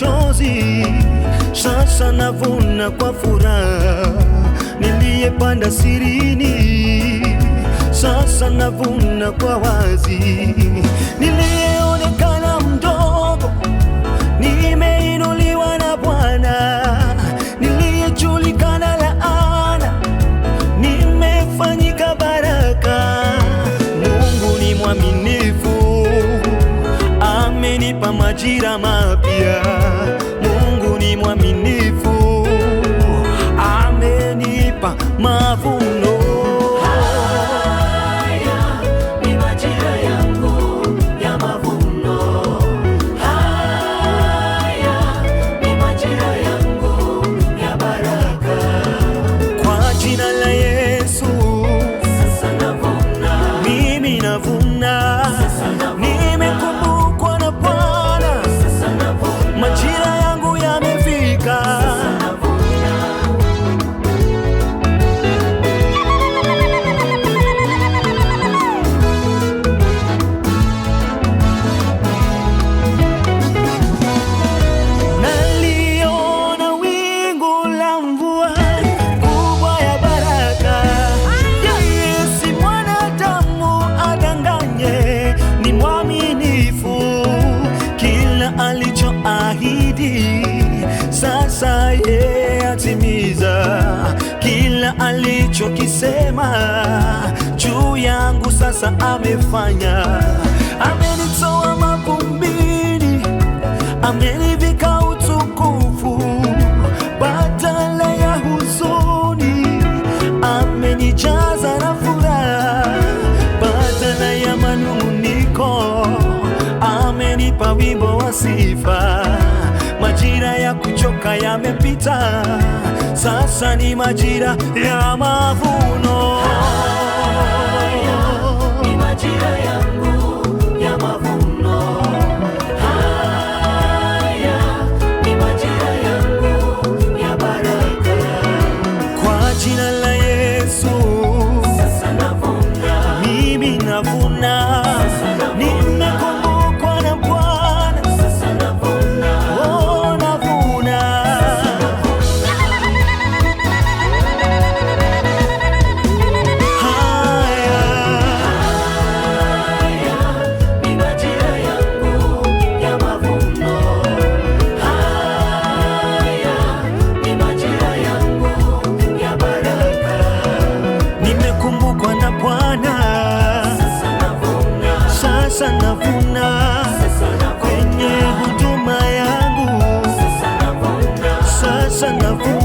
machozi, sasa navuna kwa furaha. Niliyepanda sirini, sasa navuna kwa wazi. Niliyeonekana mdogo, nimeinuliwa na Bwana. Niliyejulikana laana, nimefanyika baraka. Mungu ni mwaminifu, amenipa majira mapya. Mungu ni mwaminifu, amenipa mavuno. Haya ni majira yangu ya mavuno. Haya ni majira yangu ya baraka. Kwa jina la Yesu, sasa navuna, mimi navuna. Nimekumbukwa na Bwana, majira yangu yamefika. Naliona wingu la mvua kubwa ya baraka. Yeye si mwanadamu adanganye, ni mwaminifu. Kila alichoahidi sasa yeye atimiza. Kila alichokisema juu yangu sasa amefanya. Amenitoa mavumbini, amenivika utukufu. Badala ya huzuni, amenijaza na furaha. Badala ya manung'uniko, amenipa wimbo wa sifa. Majira ya kuchoka yamepita, sasa ni majira ya mavuno. Haya ni majira yangu ya mavuno. Haya ni majira yangu ya baraka. Kwa jina la Yesu, Sasa navuna, mimi navuna. Nimekumbukwa na Bwana, sasa navuna. oh, navuna. Haya Haya ni majira yangu ya mavuno. Haya ni majira yangu ya baraka. nimekumbukwa na Bwana, Sasa navuna, sasa navuna. sasa navuna, Kwenye huduma yangu sasa navuna. sasa navuna.